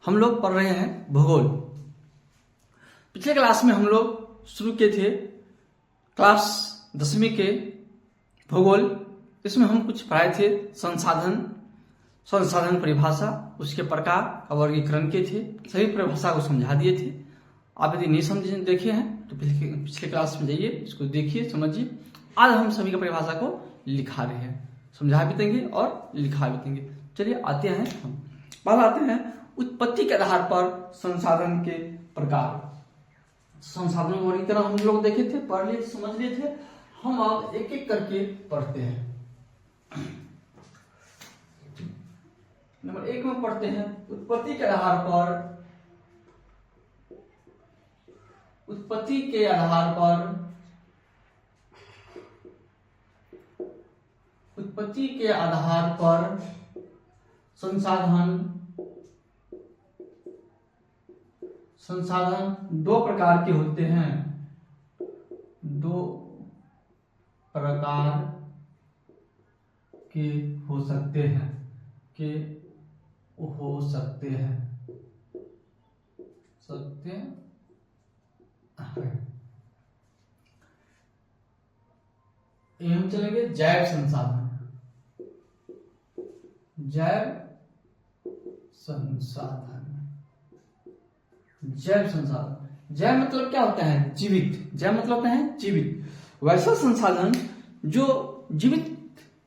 हम लोग पढ़ रहे हैं भूगोल। पिछले क्लास में हम लोग शुरू किए थे क्लास 10वीं के भूगोल। इसमें हम कुछ पढ़ाए थे संसाधन परिभाषा, उसके प्रकार का वर्गीकरण किए थे, सभी परिभाषा को समझा दिए थे। आप यदि नहीं समझे देखे हैं तो पिछले क्लास में जाइए, इसको देखिए, समझिए। आज हम सभी का परिभाषा को लिखा रहे हैं, समझा भी देंगे और लिखा भी देंगे। चलिए आते हैं हम पहले आते हैं उत्पत्ति के आधार पर संसाधन के प्रकार। संसाधन वर्गीकरण हम लोग देखे थे, पढ़ लिए, समझ लिए थे। हम अब एक एक करके पढ़ते हैं। नंबर 1 में पढ़ते हैं उत्पत्ति के आधार पर संसाधन दो प्रकार के होते हैं। दो प्रकार के हो सकते हैं हम चलेंगे जैव संसाधन। जैव मतलब क्या होता है? जीवित। जैव मतलब होता है जीवित। वैसा संसाधन जो जीवित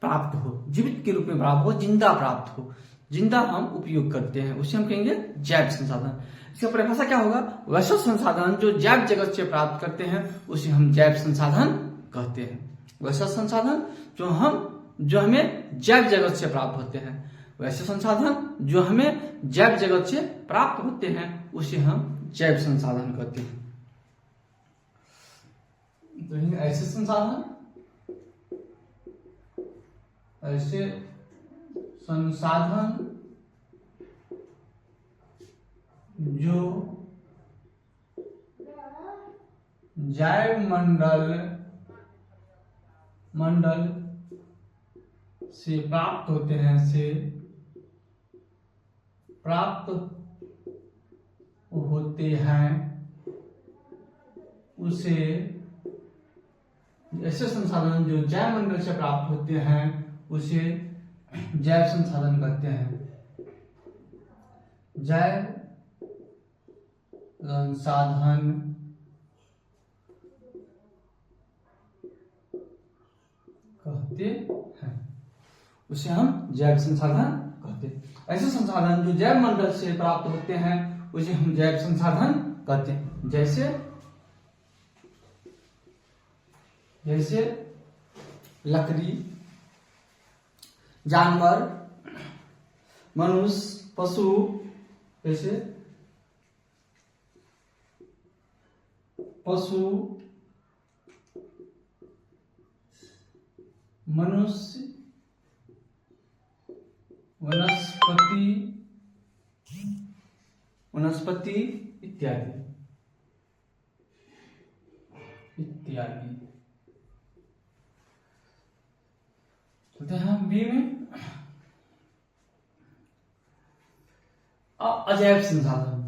प्राप्त हो, जीवित के रूप में प्राप्त हो, जिंदा प्राप्त हो, जिंदा हम उपयोग करते हैं, उसे हम कहेंगे जैव संसाधन। इसका परिभाषा क्या होगा? वैसा संसाधन जो जैव जगत से प्राप्त करते हैं उसे हम जैव संसाधन कहते हैं। वैसा संसाधन जो हमें जैव जगत से प्राप्त होते हैं, वैसे संसाधन जो हमें जैव जगत से प्राप्त होते हैं उसे हम जैव संसाधन कहते हैं। तो ऐसे संसाधन जो जैव मंडल से प्राप्त होते हैं, उसे ऐसे संसाधन जो जैव मंडल से प्राप्त होते हैं उसे जैव संसाधन कहते हैं। जैव संसाधन कहते हैं, उसे हम जैव संसाधन कहते हैं। ऐसे संसाधन जो जैव मंडल से प्राप्त होते हैं उसे हम जैव संसाधन कहते हैं। जैसे लकड़ी, जानवर, मनुष्य, पशु, मनुष्य, वनस्पति इत्यादि। हम बी में अजैव संसाधन।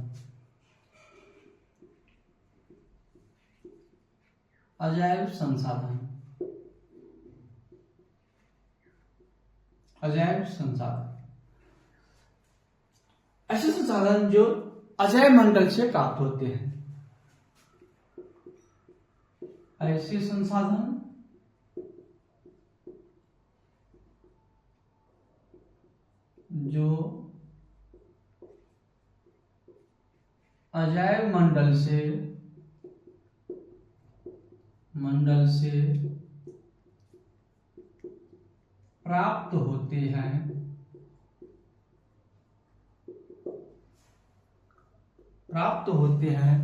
ऐसे संसाधन जो अजैव मंडल से प्राप्त होते हैं। ऐसे संसाधन जो अजैव मंडल से प्राप्त होते हैं,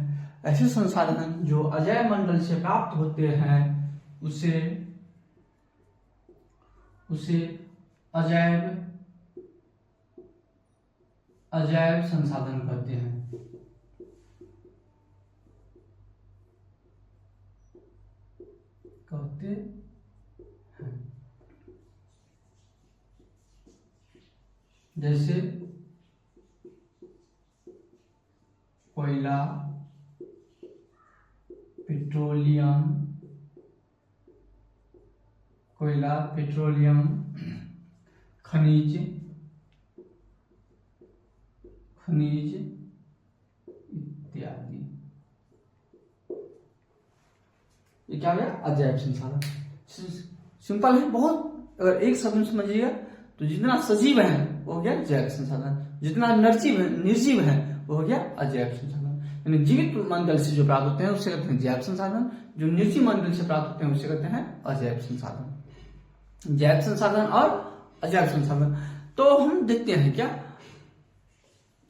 ऐसे संसाधन जो अजैव मंडल से प्राप्त होते हैं उसे अजैव संसाधन कहते हैं। जैसे कोयला, पेट्रोलियम, कोयला, पेट्रोलियम, खनिज, खनिज इत्यादि। ये क्या हो गया? अजैव संसाधन। सिंपल है बहुत। अगर एक शब्द में समझिएगा तो जितना सजीव है वो हो गया जैव संसाधन, जितना निर्जीव है वो हो गया अजैव संसाधन। यानी जीवित मंडल से जो प्राप्त होते हैं उसे कहते हैं जैव संसाधन, जो निर्जीव मंडल से प्राप्त होते हैं उसे कहते हैं अजैव संसाधन। जैव संसाधन और अजैव संसाधन। तो हम देखते हैं क्या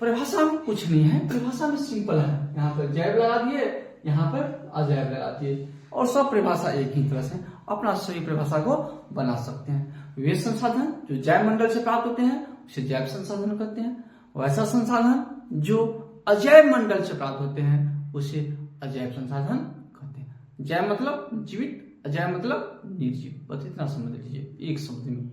परिभाषा में कुछ नहीं है, परिभाषा में सिंपल है। यहाँ पर जैव लगा दिए, यहाँ पर अजैव लगा दिए और सब परिभाषा एक ही तरह से अपना सही परिभाषा को बना सकते हैं। वे संसाधन जो जैव मंडल से प्राप्त होते हैं उसे जैव संसाधन कहते हैं। वैसा संसाधन जो अजैव मंडल से प्राप्त होते हैं उसे अजैव संसाधन कहते हैं। जैव मतलब जीवित, अजैव मतलब निर्जीव। बस इतना समझ लीजिए एक शब्द में।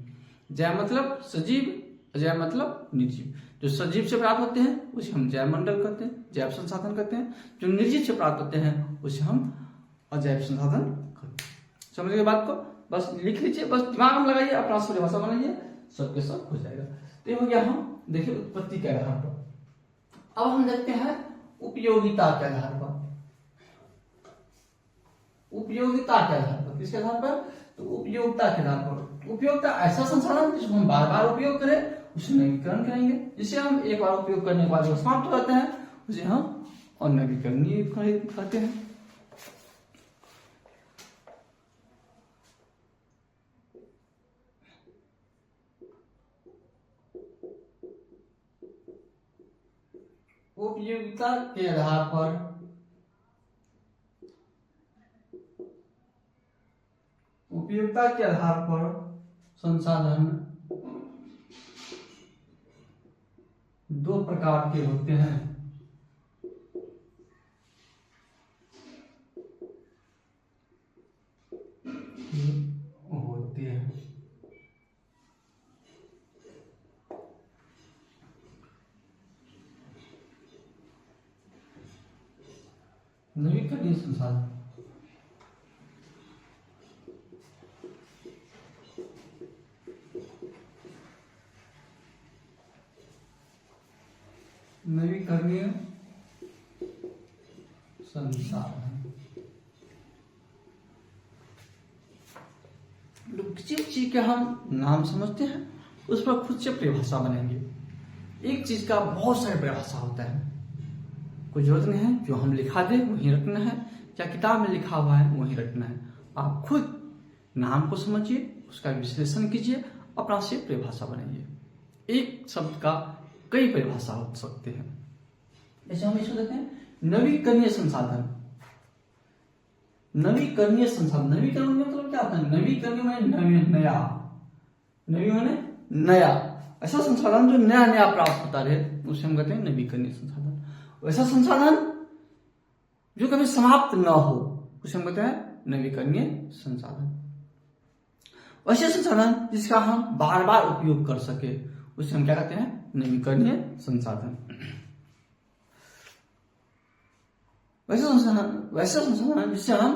जैव मतलब सजीव, अजैव मतलब निर्जीव। जो सजीव से प्राप्त होते हैं उसे हम जैव मंडल कहते हैं, जैव संसाधन कहते हैं। जो निर्जीव से प्राप्त होते हैं उसे हम अजैव संसाधन कहते हैं। समझ गए बात को? बस लिख लीजिए, बस दिमाग में लगाइए, अपना परिभाषा बनाइए, सबके सब हो जाएगा। तो ये हो गया हम देखिए उत्पत्ति के आधार पर। अब हम देखते हैं उपयोगिता के आधार पर। उपयोगिता के आधार पर, किसके आधार पर? तो उपयोगिता के आधार पर। उपयोगिता ऐसा संसाधन जिसको हम बार बार उपयोग करें उसे नवीकरण करेंगे। जिसे हम एक बार उपयोग करने के बाद जो समाप्त हो जाते हैं उसे हम अनवीकरणीय कहते हैं। उपयोगिता के आधार पर संसाधन दो प्रकार के होते हैं। नवीकरणीय संसाधन, नवीकरणीय संसाधन किसी चीज के हम नाम समझते हैं उस पर खुद से परिभाषा बनेंगे। एक चीज का बहुत सारी परिभाषा होता है, कोई जरूरत नहीं है जो हम लिखा दे वही रटना है, क्या किताब में लिखा हुआ है वही रटना है। आप खुद नाम को समझिए, उसका विश्लेषण कीजिए, अपना से परिभाषा बनाइए। एक शब्द का कई परिभाषा हो सकते हैं। जैसे हम इसको देखते हैं नवीकरणीय संसाधन। नवीकरणीय संसाधन, नवीकरण मतलब क्या होता है? नवीकरणीय माने नया, नवी माने नया। ऐसा संसाधन जो नया नया प्राप्त होता रहे उसे हम कहते हैं नवीकरणीय संसाधन। वैसा संसाधन जो कभी समाप्त न हो उसे हम कहते हैं नवीकरणीय संसाधन। वैसे संसाधन जिसका हम बार बार उपयोग कर सके उसे हम क्या कहते हैं? नवीकरणीय संसाधन। वैसे संसाधन जिसे हम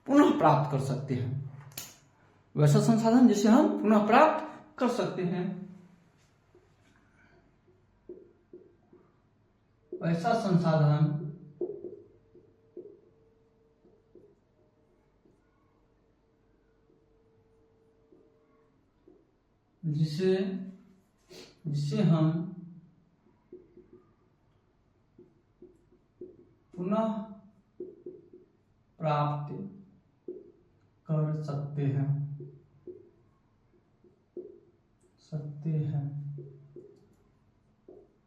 पुनः प्राप्त कर सकते हैं। वैसा संसाधन जिसे हम पुनः प्राप्त कर सकते हैं। वैसा संसाधन जिसे हम पुनः प्राप्त कर सकते हैं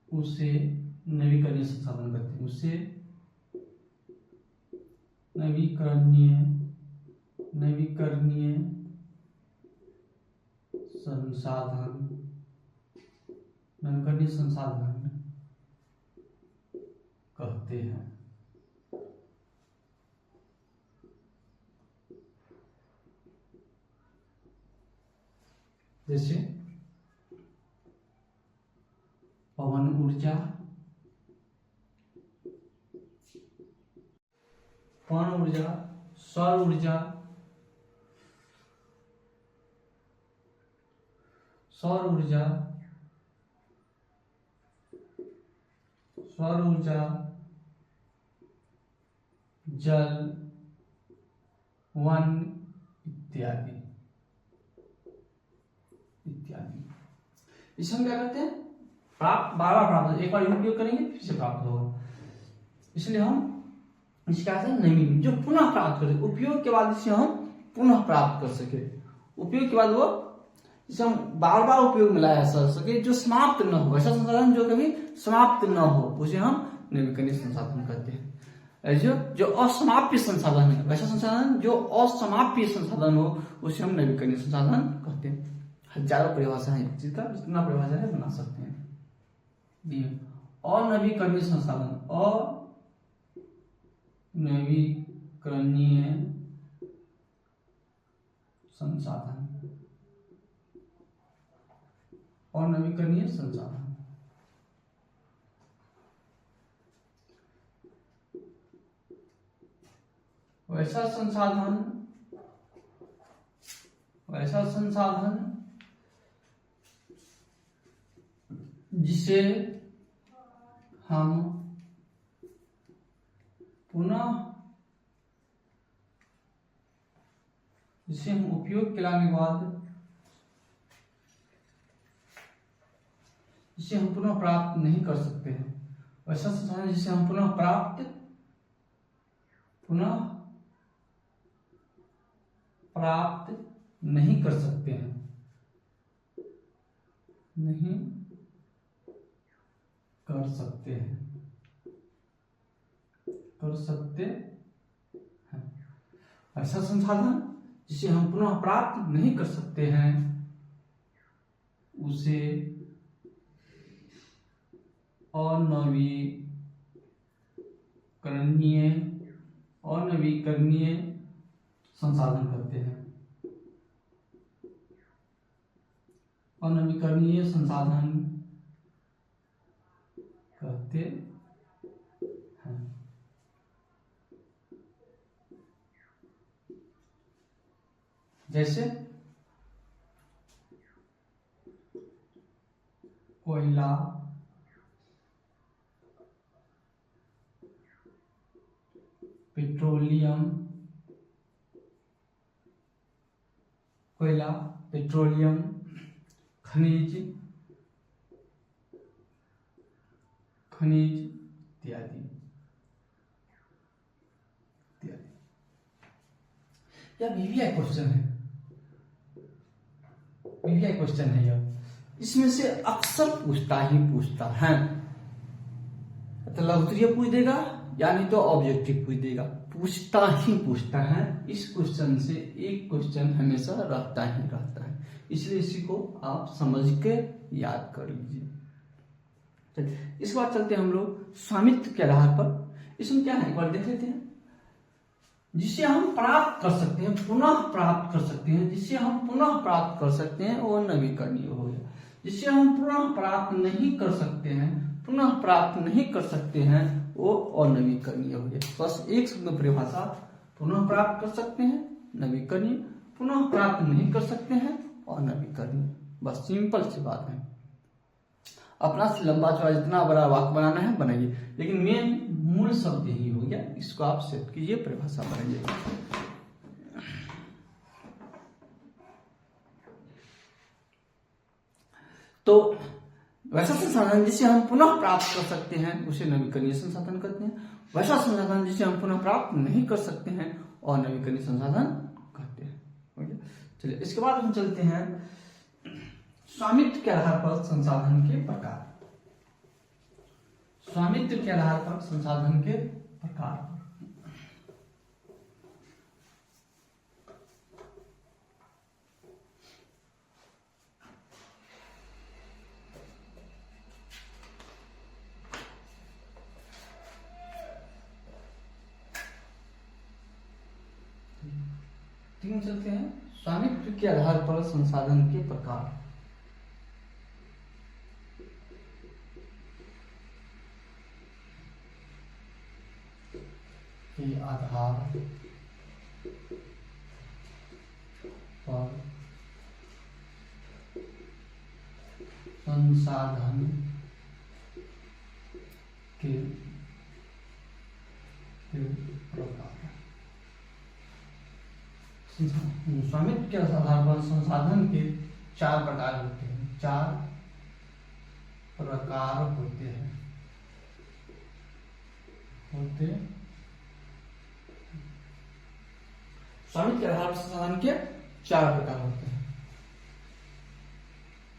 उसे नवीकरणीय संसाधन कहते हैं। उसे नवीकरणीय संसाधन कहते हैं। जैसे पवन ऊर्जा, पवन ऊर्जा, सौर ऊर्जा, सौर ऊर्जा, सौर ऊर्जा, जल, वन इत्यादि इत्यादि। इसे हम क्या करते हैं, प्राप्त, बार बार प्राप्त, एक बार उपयोग करेंगे फिर से प्राप्त होगा, इसलिए हम इसका नवीन जो पुनः प्राप्त कर, उपयोग के बाद इसे हम पुनः प्राप्त कर सके, उपयोग के बाद वो इसे हम बार बार उपयोग में लाया जा सके, जो समाप्त न हो, ऐसा संसाधन जो कभी समाप्त न हो उसे हम नवीकरणीय संसाधन कहते हैं। जो असमाप्य संसाधन है, वैसा संसाधन जो असमाप्य संसाधन हो उसे हम नवीकरणीय संसाधन कहते हैं। हजारों परिभाषा है, जिसका जितना परिभाषा है बना सकते हैं। अनवीकरणीय संसाधन, अनवीकरणीय संसाधन, अनवीकरणीय संसाधन, वैसा संसाधन जिसे हम उपयोग के लाने के बाद जिसे हम पुनः प्राप्त नहीं कर सकते हैं, वैसा संसाधन जिसे हम पुनः प्राप्त नहीं कर सकते हैं, नहीं कर सकते हैं, कर सकते हैं। ऐसा संसाधन जिसे हम पुनः प्राप्त नहीं कर सकते हैं उसे अनवीकरणीय संसाधन कहते हैं, अनवीकरणीय संसाधन कहते हैं। जैसे कोयला, पेट्रोलियम, कोयला, पेट्रोलियम, खनिज इत्यादि इत्यादि। यह वीवीआई क्वेश्चन है, वीवीआई क्वेश्चन है यह, इसमें से अक्सर पूछता है, तो लघुत्तरीय पूछ देगा या नहीं तो ऑब्जेक्टिव पूछता है। इस क्वेश्चन से एक क्वेश्चन हमेशा रहता है, इसलिए इसी को आप समझ के याद कर लीजिए। इस बार चलते हैं हम लोग स्वामित्व के आधार पर। इसमें क्या है एक बार देख लेते हैं। जिसे हम प्राप्त कर सकते हैं, पुनः प्राप्त कर सकते हैं, जिसे हम पुनः प्राप्त कर सकते हैं वो नवीकरणीय हो गया। जिसे हम पुनः प्राप्त नहीं कर सकते हैं, पुनः प्राप्त नहीं कर सकते हैं वो अनवीकरणीय हो गया। बस एक शब्द परिभाषा, पुनः प्राप्त कर सकते हैं नवीकरणीय, पुनः प्राप्त नहीं कर सकते हैं अनवीकरणीय। बस सिंपल सी बात है। अपना से लंबा चौड़ा जितना बड़ा वाक्य बनाना है बनाइए, लेकिन मेन मूल शब्द यही हो गया, इसको आप सेट कीजिए, परिभाषा बनाइए। तो वैसा संसाधन जिसे हम पुनः प्राप्त कर सकते हैं उसे नवीकरणीय संसाधन कहते हैं। वैसा संसाधन जिसे हम पुनः प्राप्त नहीं कर सकते हैं और नवीकरणीय संसाधन कहते हैं। चलिए इसके बाद हम चलते हैं स्वामित्व के आधार पर संसाधन के प्रकार। स्वामित्व के आधार पर संसाधन के प्रकार। तीन चलते हैं स्वामित्व के आधार पर संसाधन के प्रकार। के आधार पर संसाधन के प्रकार। स्वामित्व के आधार पर संसाधन के 4 प्रकार होते हैं। 4 प्रकार होते हैं। स्वामित्व के आधार पर संसाधन के 4 प्रकार होते हैं।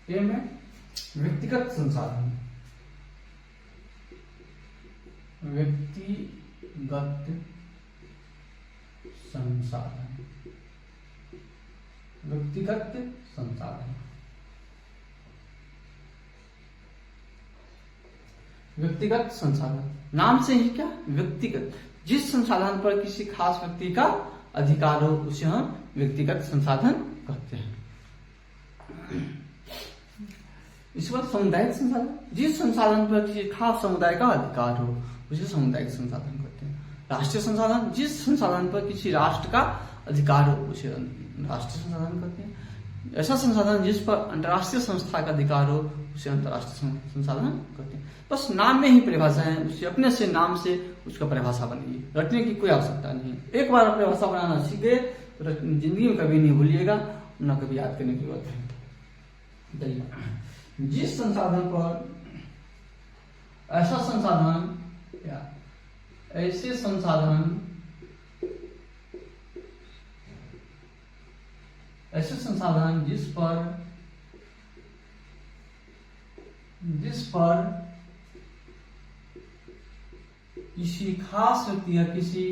ए में व्यक्तिगत संसाधन। व्यक्तिगत संसाधन। व्यक्तिगत संसाधन। व्यक्तिगत संसाधन नाम से ही क्या, व्यक्तिगत। जिस संसाधन पर किसी खास व्यक्ति का अधिकार हो उसे हम व्यक्तिगत संसाधन कहते हैं। इसके बाद सामुदायिक संसाधन। जिस संसाधन पर किसी खास समुदाय का अधिकार हो उसे सामुदायिक संसाधन कहते हैं। राष्ट्रीय संसाधन। जिस संसाधन पर किसी राष्ट्र का अधिकार हो उसे राष्ट्रीय संसाधन कहते हैं। ऐसा संसाधन जिस पर अंतर्राष्ट्रीय संस्था का अधिकार हो उसे अंतर्राष्ट्रीय संसाधन कहते हैं। बस नाम में ही परिभाषा है, उसे अपने से नाम से उसका परिभाषा बनेगी, रटने की कोई आवश्यकता नहीं है। एक बार परिभाषा बनाना सीख गए तो जिंदगी में कभी नहीं भूलिएगा, न कभी याद करने की जरूरत है। जिस संसाधन पर ऐसा संसाधन या ऐसे संसाधन जिस पर किसी खास व्यक्ति या किसी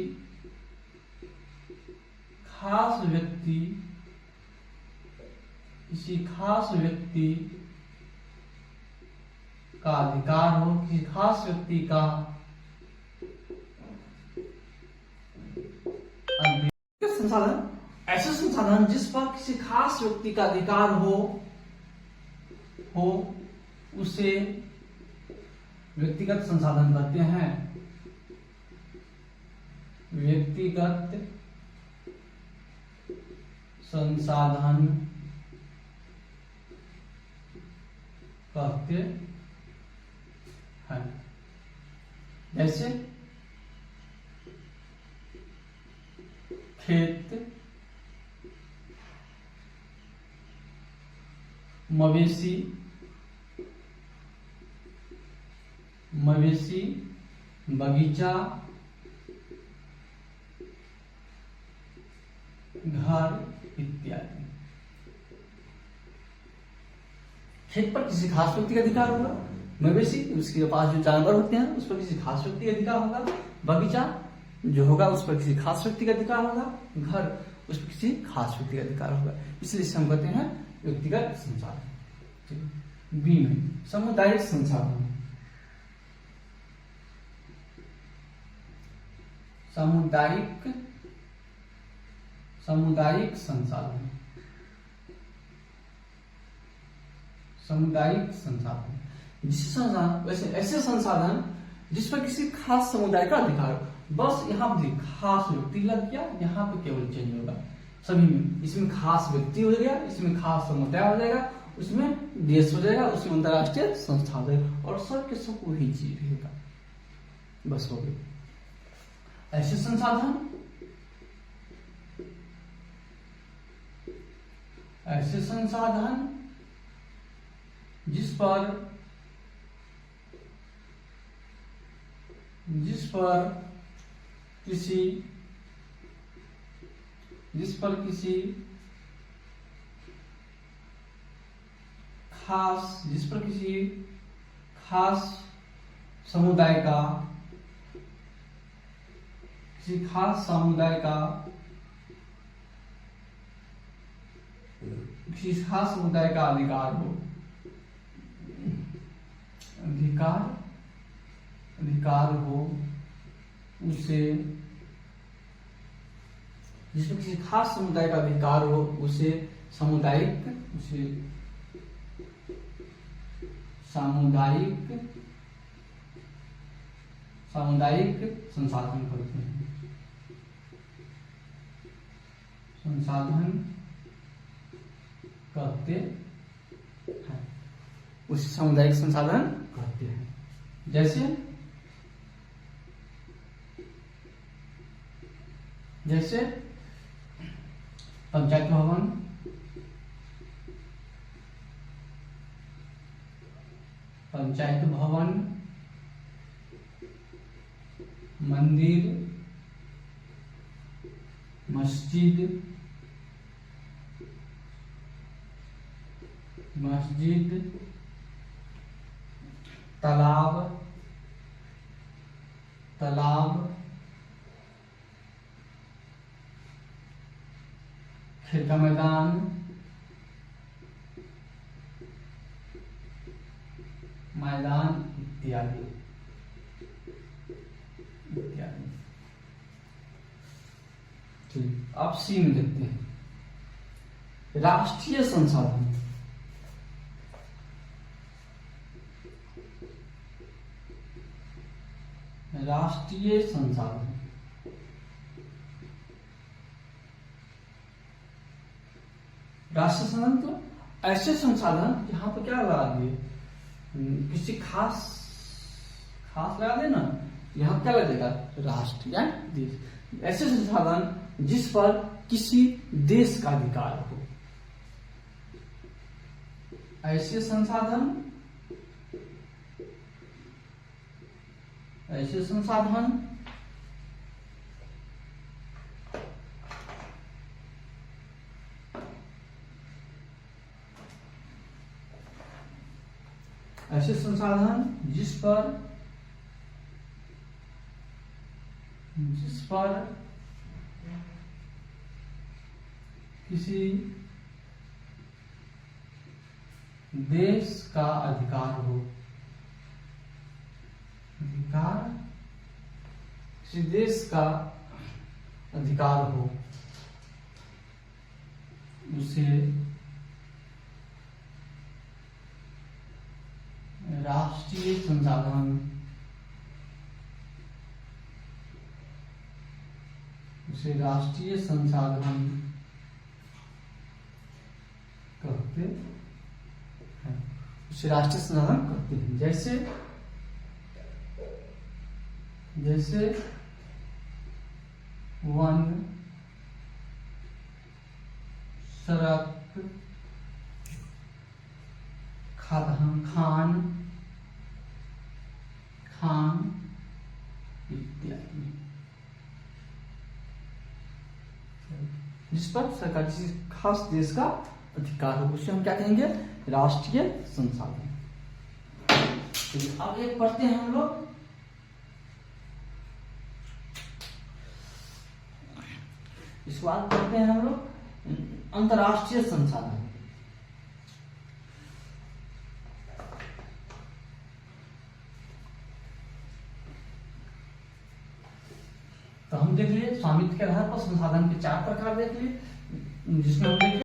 खास व्यक्ति का अधिकार हो, किसी खास व्यक्ति का संसाधन। ऐसे संसाधन जिस पर किसी खास व्यक्ति का अधिकार हो उसे व्यक्तिगत संसाधन कहते हैं। व्यक्तिगत संसाधन कहते हैं। जैसे खेत, मवेशी, बगीचा, घर इत्यादि। खेत पर किसी खास व्यक्ति का अधिकार होगा। मवेशी, उसके पास जो जानवर होते हैं उस पर किसी खास व्यक्ति का अधिकार होगा। बगीचा जो होगा उस पर किसी खास व्यक्ति का अधिकार होगा। घर, उस पर किसी खास व्यक्ति का अधिकार होगा। इसलिए हम कहते हैं व्यक्तिगत संसाधन। बी में सामुदायिक संसाधन। सामुदायिक संसाधन। ऐसे संसाधन जिस पर किसी खास समुदाय का अधिकार हो। बस यहाँ पर खास व्यक्ति लग गया, यहाँ पे केवल चेंज होगा सभी में। इसमें खास व्यक्ति हो जाएगा, इसमें खास समुदाय हो जाएगा, उसमें देश हो जाएगा, उसमें अंतरराष्ट्रीय संस्था हो जाएगा, और सब के सब वही चीज रहेगा। बस हो गई। ऐसे संसाधन जिस पर किसी खास समुदाय का अधिकार हो उसे, जिसमें किसी खास समुदाय का अधिकार हो उसे सामुदायिक संसाधन कहते हैं। संसाधन कहते हैं, उसे सामुदायिक संसाधन कहते हैं। जैसे जैसे पंचायत भवन, मंदिर, मस्जिद, तालाब, खेल का मैदान, इत्यादि इत्यादि। ठीक, अब सी में देखते हैं राष्ट्रीय संसाधन। राष्ट्रीय संसाधन तो ऐसे संसाधन यहाँ पे क्या लगा दिए, किसी खास लगा देना, यहाँ क्या लगेगा, राष्ट्र या देश। ऐसे संसाधन जिस पर किसी देश का अधिकार हो, ऐसे संसाधन ऐसे संसाधन जिस पर किसी देश का अधिकार हो, किसी देश का अधिकार हो, उसे राष्ट्रीय संसाधन कहते हैं। उसे राष्ट्रीय संसाधन कहते हैं। जैसे वन, सड़क, खान इत्यादि। जिस पर सरकार किसी खास देश का अधिकार हो, उसे हम क्या कहेंगे, राष्ट्रीय संसाधन। अब एक पढ़ते हैं हम लोग, इस बात पढ़ते हैं हम लोग अंतर्राष्ट्रीय संसाधन। तो हम देख लिए स्वामित्व के आधार पर संसाधन के 4 प्रकार देख लिए, जिसमें हम देख